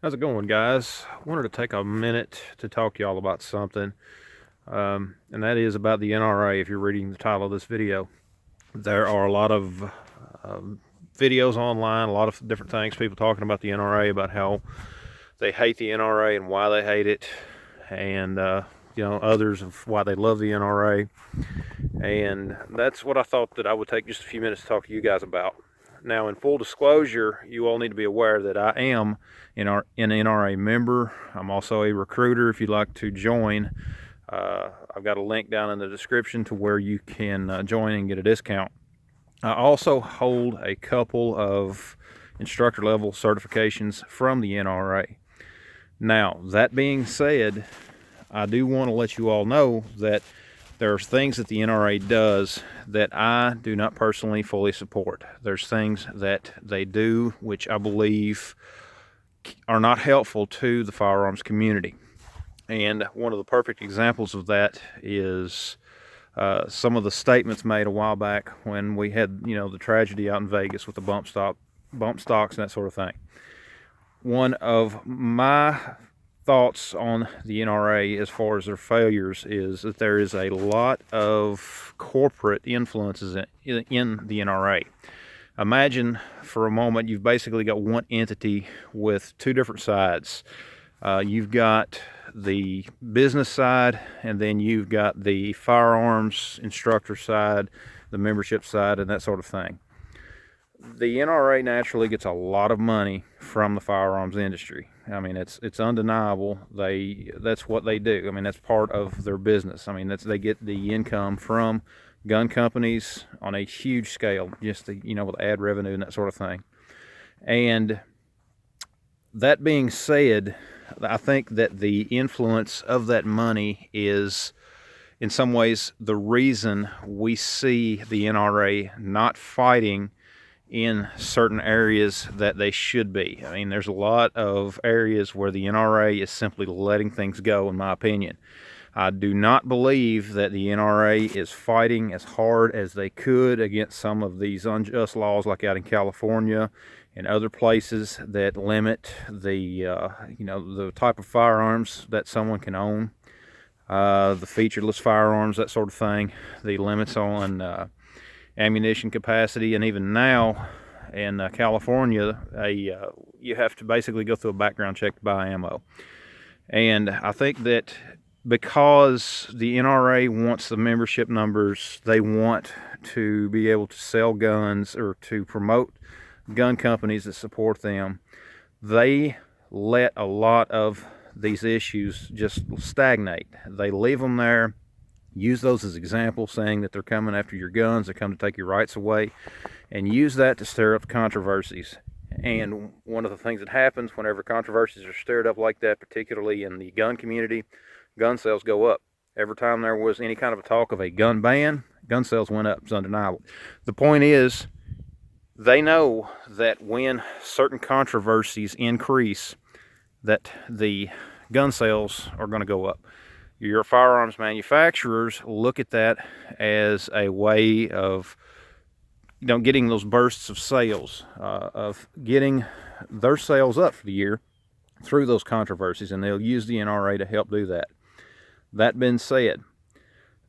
How's it going, guys? I wanted to take a minute to talk to y'all about something, and that is about the NRA. If you're reading the title of this video, there are a lot of um, videos online, a lot of different things, people talking about the NRA, about how they hate the NRA and why they hate it, and others of why they love the NRA. And that's what I thought that I would take just a few minutes to talk to you guys about. Now, in full disclosure, you all need to be aware that I am an NRA member. I'm also a recruiter. If you'd like to join, I've got a link down in the description to where you can join and get a discount. I also hold a couple of instructor level certifications from the NRA. Now, that being said, I do want to let you all know that there's things that the NRA does that I do not personally fully support. There's things that they do which I believe are not helpful to the firearms community. And one of the perfect examples of that is some of the statements made a while back when we had, the tragedy out in Vegas with the bump stocks and that sort of thing. One of my thoughts on the NRA as far as their failures is that there is a lot of corporate influences in the NRA. Imagine for a moment you've basically got one entity with two different sides. You've got the business side, and then you've got the firearms instructor side, the membership side, and that sort of thing. The NRA naturally gets a lot of money from the firearms industry. I mean, it's undeniable. That's what they do. I mean, that's part of their business. I mean, they get the income from gun companies on a huge scale, just with ad revenue and that sort of thing. And that being said, I think that the influence of that money is, in some ways, the reason we see the NRA not fighting in certain areas that they should be. I mean, there's a lot of areas where the NRA is simply letting things go, in my opinion. I do not believe that the NRA is fighting as hard as they could against some of these unjust laws, like out in California and other places that limit the type of firearms that someone can own, the featureless firearms, that sort of thing, the limits on ammunition capacity, and even now in California, you have to basically go through a background check to buy ammo. And I think that because the NRA wants the membership numbers, they want to be able to sell guns or to promote gun companies that support them. They let a lot of these issues just stagnate. They leave them there, use those as examples, saying that they're coming after your guns, they come to take your rights away, and use that to stir up controversies. And one of the things that happens whenever controversies are stirred up like that, particularly in the gun community, gun sales go up. Every time there was any kind of a talk of a gun ban, gun sales went up. It's undeniable. The point is, they know that when certain controversies increase, that the gun sales are going to go up. Your firearms manufacturers look at that as a way of getting those bursts of sales, of getting their sales up for the year through those controversies, and they'll use the NRA to help do that. That being said,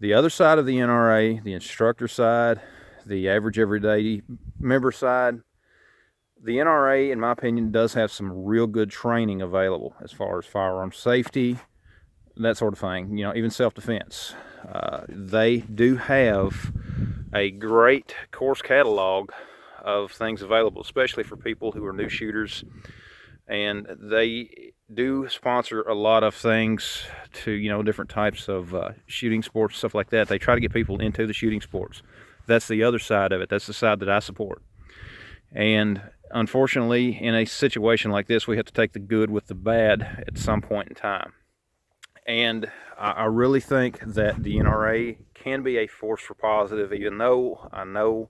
the other side of the NRA, the instructor side, the average everyday member side, the NRA, in my opinion, does have some real good training available as far as firearm safety, that sort of thing, even self-defense. They do have a great course catalog of things available, especially for people who are new shooters. And they do sponsor a lot of things to, different types of shooting sports, stuff like that. They try to get people into the shooting sports. That's the other side of it. That's the side that I support. And unfortunately, in a situation like this, we have to take the good with the bad at some point in time. And I really think that the NRA can be a force for positive, even though I know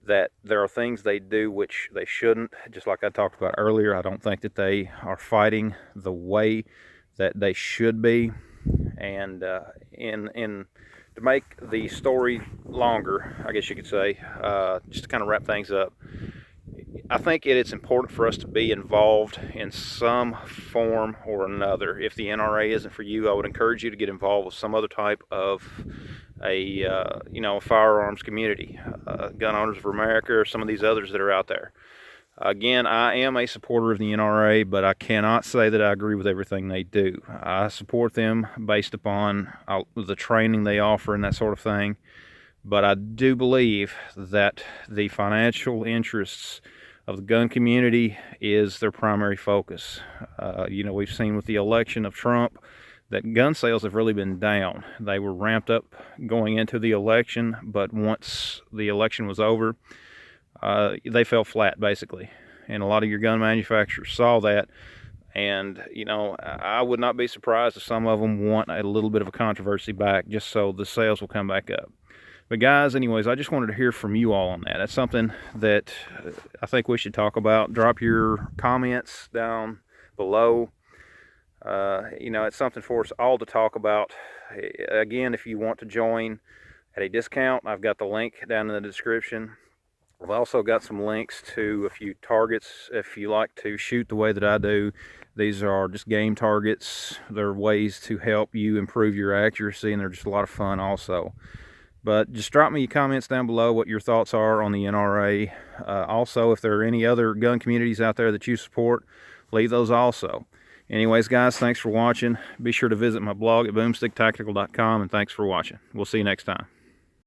that there are things they do which they shouldn't. Just like I talked about earlier, I don't think that they are fighting the way that they should be. And to make the story longer, I guess you could say, just to kind of wrap things up, I think it's important for us to be involved in some form or another. If the NRA isn't for you, I would encourage you to get involved with some other type of a firearms community, Gun Owners of America, or some of these others that are out there. Again, I am a supporter of the NRA, but I cannot say that I agree with everything they do. I support them based upon the training they offer and that sort of thing. But I do believe that the financial interests of the gun community is their primary focus. We've seen with the election of Trump that gun sales have really been down. They were ramped up going into the election, but once the election was over, they fell flat basically. And a lot of your gun manufacturers saw that. And, I would not be surprised if some of them want a little bit of a controversy back just so the sales will come back up. But guys, anyways, I just wanted to hear from you all on that. That's something that I think we should talk about. Drop your comments down below. It's something for us all to talk about. Again, if you want to join at a discount, I've got the link down in the description. I've also got some links to a few targets if you like to shoot the way that I do. These are just game targets. They're ways to help you improve your accuracy, and they're just a lot of fun also. But just drop me your comments down below what your thoughts are on the NRA. Also, if there are any other gun communities out there that you support, leave those also. Anyways, guys, thanks for watching. Be sure to visit my blog at boomsticktactical.com, and thanks for watching. We'll see you next time.